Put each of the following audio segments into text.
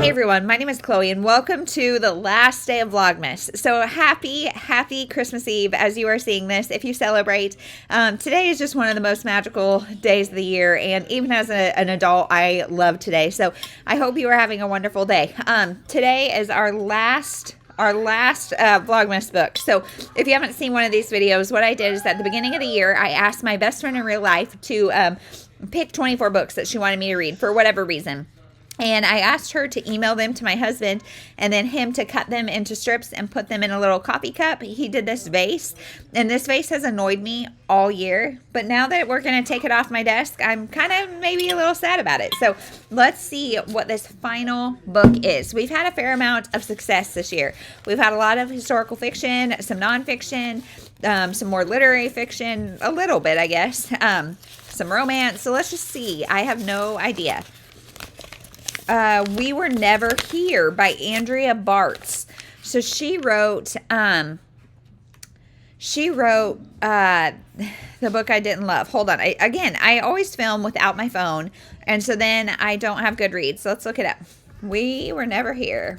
Hey everyone, my name is Chloe and welcome to the last day of Vlogmas. So happy Christmas Eve as you are seeing this, if you celebrate. Today is just one of the most magical days of the year, and even as an adult, I love today. So I hope you are having a wonderful day. Today is our last Vlogmas book. So if you haven't seen one of these videos, what I did is at the beginning of the year, I asked my best friend in real life to pick 24 books that she wanted me to read for whatever reason. And I asked her to email them to my husband and then him to cut them into strips and put them in a little coffee cup. He did this vase, and this vase has annoyed me all year. But now that we're going to take it off my desk, I'm kind of maybe a little sad about it. So let's see what this final book is. We've had a fair amount of success this year. We've had a lot of historical fiction, some nonfiction, some more literary fiction, a little bit, I guess, some romance. So let's just see. I have no idea. We Were Never Here by Andrea Bartz. So she wrote the book I didn't love. Hold on. I always film without my phone, and so then I don't have Goodreads. So let's look it up. We Were Never Here.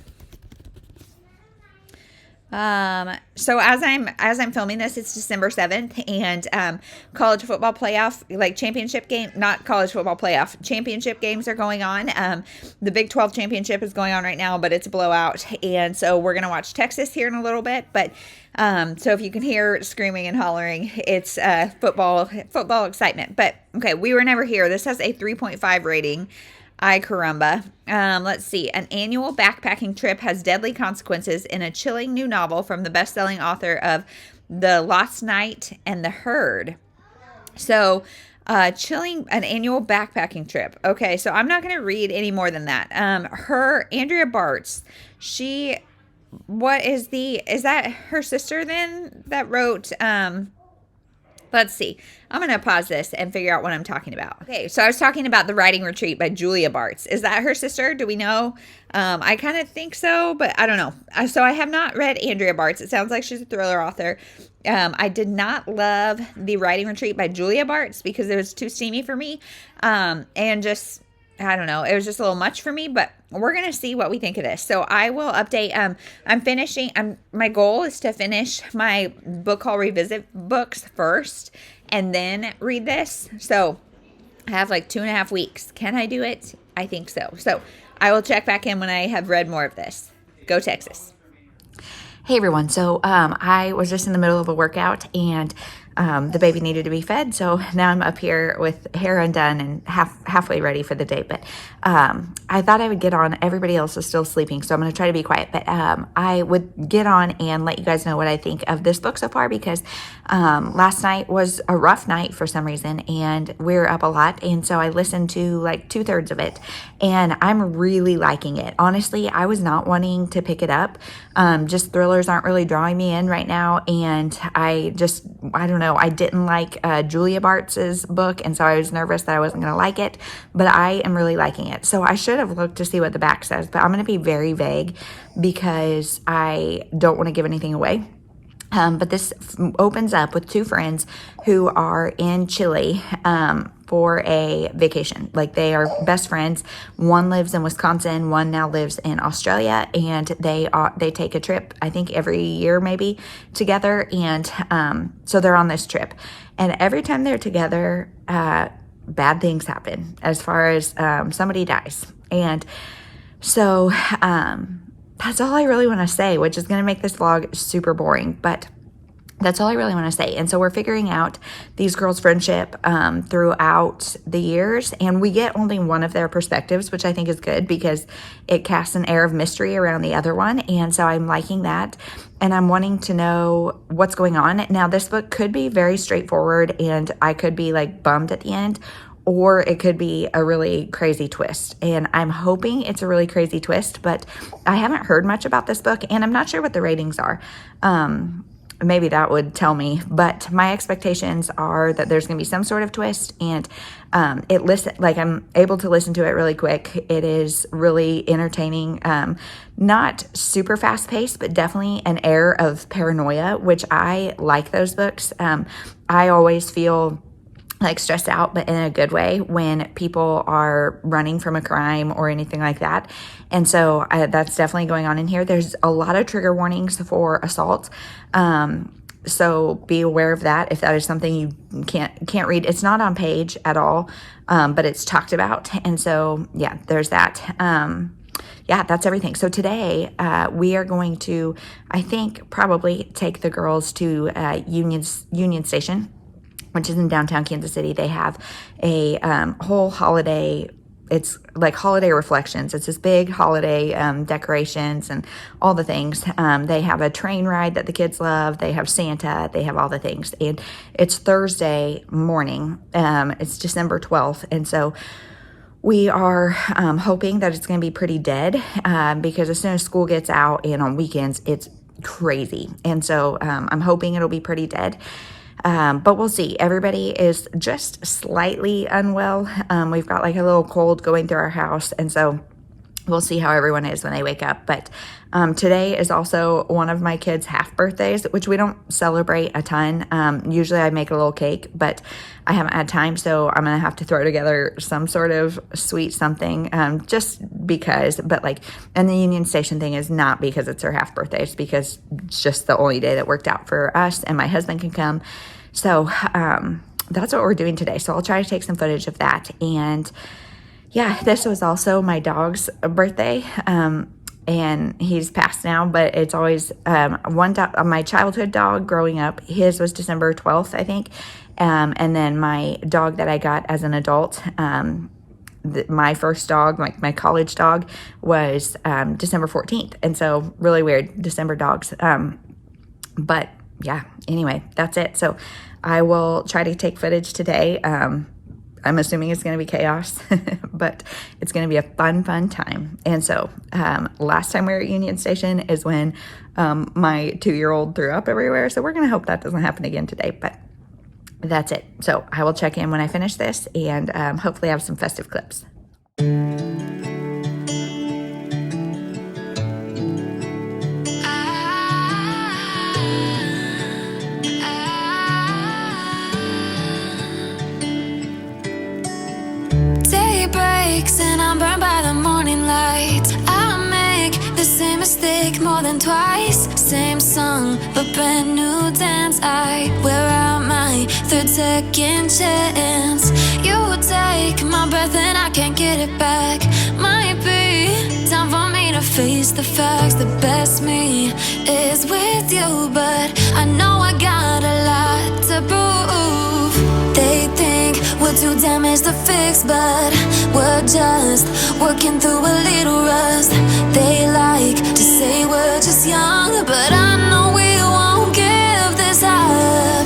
So as I'm filming this, it's December 7th, and college football playoff, championship game, not college football playoff, championship games are going on. The Big 12 championship is going on right now, but it's a blowout, and so we're going to watch Texas here in a little bit, but so if you can hear screaming and hollering, it's football excitement. But okay, We Were Never Here. This has a 3.5 rating. Ay caramba. Let's see. An annual backpacking trip has deadly consequences in a chilling new novel from the best-selling author of The Lost Night and the Herd. So, an annual backpacking trip. Okay, so I'm not going to read any more than that. Andrea Bartz, is that her sister then that wrote, let's see. I'm going to pause this and figure out what I'm talking about. Okay, so I was talking about The Writing Retreat by Julia Bartz. Is that her sister? Do we know? I kind of think so, but I don't know. So I have not read Andrea Bartz. It sounds like she's a thriller author. I did not love The Writing Retreat by Julia Bartz because it was too steamy for me. And just, I don't know. It was just a little much for me, but we're going to see what we think of this. So I will update. My goal is to finish my book haul revisit books first and then read this. So I have 2.5 weeks. Can I do it? I think so. So I will check back in when I have read more of this. Go Texas. Hey everyone, so I was just in the middle of a workout and the baby needed to be fed, so now I'm up here with hair undone and halfway ready for the day, but I thought I would get on. Everybody else is still sleeping, so I'm going to try to be quiet, but I would get on and let you guys know what I think of this book so far, because last night was a rough night for some reason, and we're up a lot, and so I listened to 2/3 of it, and I'm really liking it. Honestly, I was not wanting to pick it up. Just thrillers aren't really drawing me in right now, and I don't know, I didn't like Julia Bartz's book, and so I was nervous that I wasn't going to like it, but I am really liking it. So I should have looked to see what the back says, but I'm going to be very vague because I don't want to give anything away. But this opens up with two friends who are in Chile for a vacation. They are best friends. One lives in Wisconsin, one now lives in Australia, and they take a trip, I think every year maybe, together, and so they're on this trip. And every time they're together, bad things happen as far as somebody dies. And so that's all I really want to say, which is going to make this vlog super boring, but that's all I really want to say. And so we're figuring out these girls' friendship throughout the years, and we get only one of their perspectives, which I think is good because it casts an air of mystery around the other one, and so I'm liking that, and I'm wanting to know what's going on. Now, this book could be very straightforward, and I could be bummed at the end, or it could be a really crazy twist. And I'm hoping it's a really crazy twist, but I haven't heard much about this book, and I'm not sure what the ratings are. Maybe that would tell me, but my expectations are that there's going to be some sort of twist, and I'm able to listen to it really quick. It is really entertaining, not super fast paced, but definitely an air of paranoia, which I like those books. I always feel like stressed out, but in a good way, when people are running from a crime or anything like that. And so that's definitely going on in here. There's a lot of trigger warnings for assault. So be aware of that if that is something you can't read. It's not on page at all, but it's talked about. And so, yeah, there's that. Yeah, that's everything. So today we are going to, I think, probably take the girls to Union Station, which is in downtown Kansas City. They have a whole holiday. It's like holiday reflections. It's this big holiday decorations and all the things. They have a train ride that the kids love. They have Santa. They have all the things. And it's Thursday morning. It's December 12th. And so we are hoping that it's going to be pretty dead because as soon as school gets out and on weekends, it's crazy. And so I'm hoping it'll be pretty dead. But we'll see. Everybody is just slightly unwell. We've got like a little cold going through our house. And so we'll see how everyone is when they wake up. But today is also one of my kids' half birthdays, which we don't celebrate a ton. Usually I make a little cake, but I haven't had time. So I'm going to have to throw together some sort of sweet something just because. But like, and the Union Station thing is not because it's her half birthday. It's because it's just the only day that worked out for us and my husband can come. So that's what we're doing today. So I'll try to take some footage of that. And yeah, this was also my dog's birthday. And he's passed now, but it's always one dog, my childhood dog growing up. His was December 12th, I think. And then my dog that I got as an adult, my first dog, like my college dog, was December 14th. And so really weird December dogs. But yeah, anyway, that's it. So I will try to take footage today. I'm assuming it's going to be chaos, but it's going to be a fun time. And so last time we were at Union Station is when my 2-year-old threw up everywhere. So we're going to hope that doesn't happen again today, but that's it. So I will check in when I finish this and hopefully have some festive clips. And I'm burned by the morning light. I make the same mistake more than twice. Same song, but brand new dance. I wear out my second chance. You take my breath and I can't get it back. Might be time for me to face the facts. The best me is with you, but I know I got a lot to prove. They think we're too damaged to fix, but we're just working through a little rust. They like to say we're just young, but I know we won't give this up.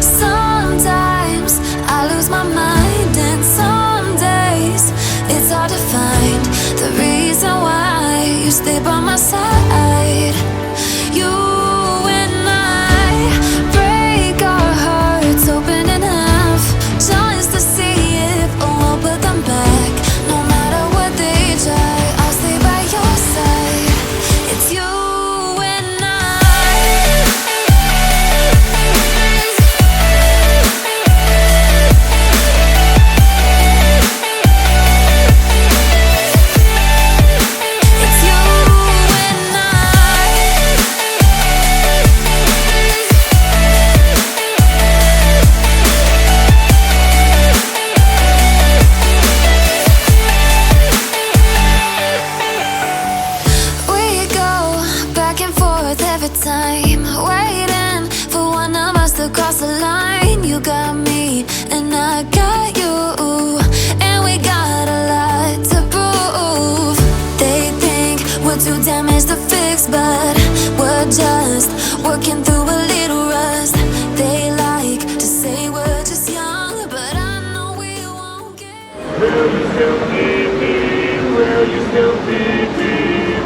Sometimes I lose my mind, and some days it's hard to find the reason why you stay by my side. You and I break our hearts open in half just to see if we'll put them back. No matter what they try, I'll stay by your side. It's you and I. It's you and I. We go back and forth every time, waiting for one of us to cross the line. You got me and I got you, and we got a lot to prove. They think we're too damaged to fix, but we're just working through a little rust. They like to say we're just young, but I know we won't get. Will you still need me? Will you still need me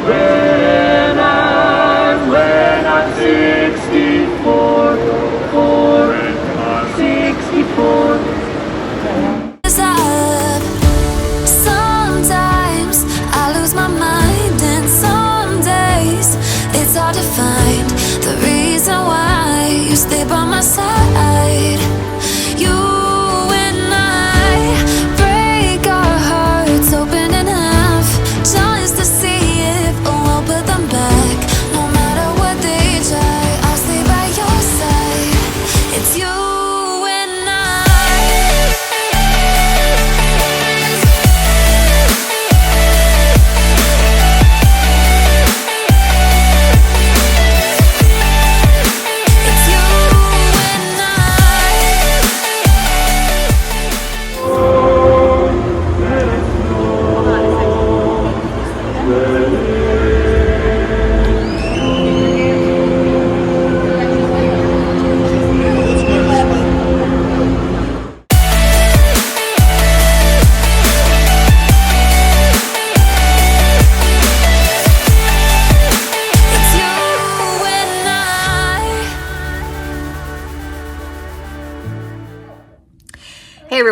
when I'm 64? When I'm 64. Up. Sometimes I lose my mind, and some days it's hard to find the reason why you stay by my side. You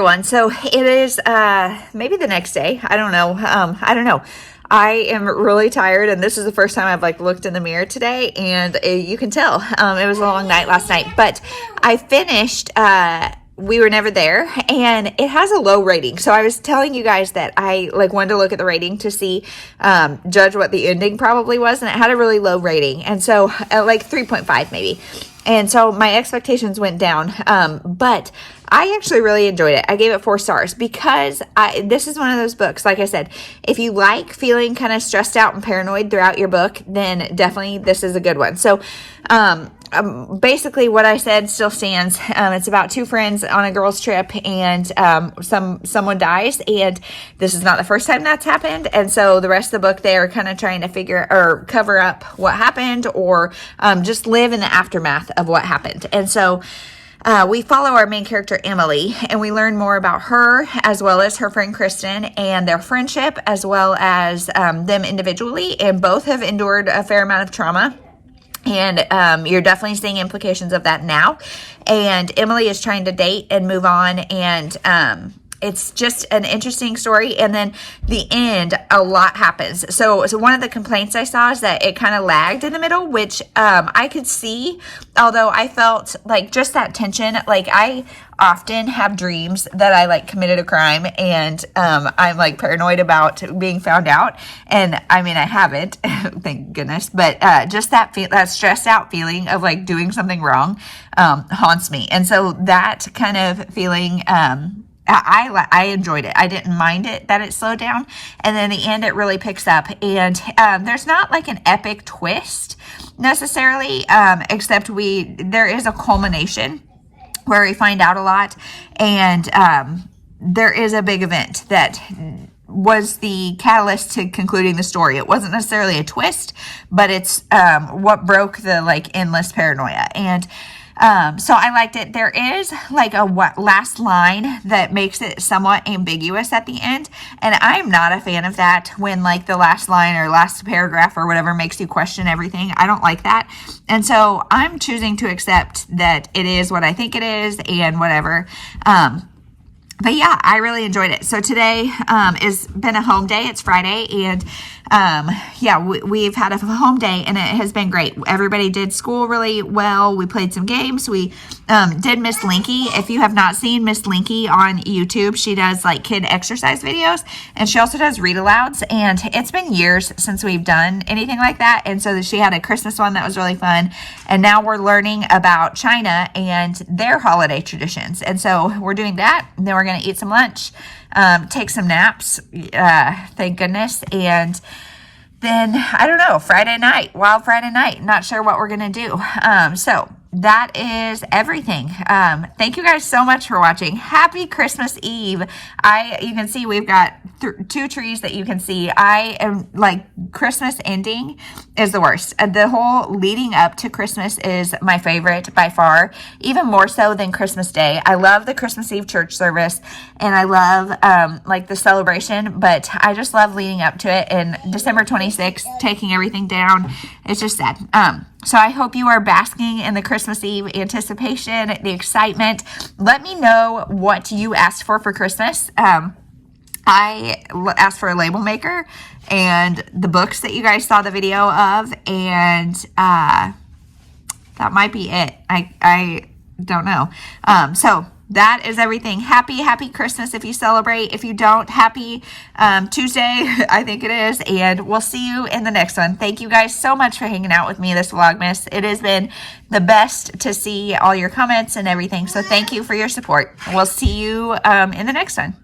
everyone. So it is maybe the next day. I don't know. I am really tired, and this is the first time I've like looked in the mirror today, and you can tell it was a long night last night. But I finished We Were Never There, and it has a low rating. So I was telling you guys that I like wanted to look at the rating to see judge what the ending probably was, and it had a really low rating, and so like 3.5 maybe. And so my expectations went down, but I actually really enjoyed it. I gave it 4 stars because this is one of those books, like I said, if you like feeling kind of stressed out and paranoid throughout your book, then definitely this is a good one. So basically what I said still stands. It's about 2 friends on a girls' trip, and someone dies, and this is not the first time that's happened. And so the rest of the book, they are kind of trying to cover up what happened, or just live in the aftermath of what happened. And so we follow our main character, Emily, and we learn more about her as well as her friend Kristen and their friendship, as well as them individually. And both have endured a fair amount of trauma. And you're definitely seeing implications of that now. And Emily is trying to date and move on. And it's just an interesting story. And then the end, a lot happens. So one of the complaints I saw is that it kind of lagged in the middle, which I could see, although I felt like just that tension. Like I often have dreams that I like committed a crime, and I'm like paranoid about being found out. And I mean, I haven't, thank goodness, but just that stressed out feeling of like doing something wrong haunts me. And so that kind of feeling, I enjoyed it. I didn't mind it that it slowed down. And then the end, it really picks up. And there's not like an epic twist necessarily, except there is a culmination where we find out a lot. And there is a big event that was the catalyst to concluding the story. It wasn't necessarily a twist, but it's what broke the like endless paranoia. And so I liked it. There is like a last line that makes it somewhat ambiguous at the end. And I'm not a fan of that, when like the last line or last paragraph or whatever makes you question everything. I don't like that. And so I'm choosing to accept that it is what I think it is and whatever. But yeah, I really enjoyed it. So today has been a home day. It's Friday, and we've had a home day, and it has been great. Everybody did school really well. We played some games. We did Miss Linky. If you have not seen Miss Linky on YouTube, she does like kid exercise videos, and she also does read alouds. And it's been years since we've done anything like that. And so she had a Christmas one that was really fun. And now we're learning about China and their holiday traditions. And so we're doing that. And then we're going to eat some lunch, take some naps, thank goodness. And then, I don't know, Wild Friday night, not sure what we're going to do. So that is everything. Thank you guys so much for watching. Happy Christmas Eve. You can see we've got 2 trees that you can see. I am like, Christmas ending is the worst. The whole leading up to Christmas is my favorite by far, even more so than Christmas Day. I love the Christmas Eve church service, and I love like the celebration, but I just love leading up to it. And December 26th, taking everything down, it's just sad. So I hope you are basking in the Christmas Eve anticipation, the excitement. Let me know what you asked for Christmas. I asked for a label maker and the books that you guys saw the video of, and that might be it. I don't know. So that is everything. Happy Christmas if you celebrate. If you don't, happy Tuesday, I think it is. And we'll see you in the next one. Thank you guys so much for hanging out with me this Vlogmas. It has been the best to see all your comments and everything. So thank you for your support. We'll see you in the next one.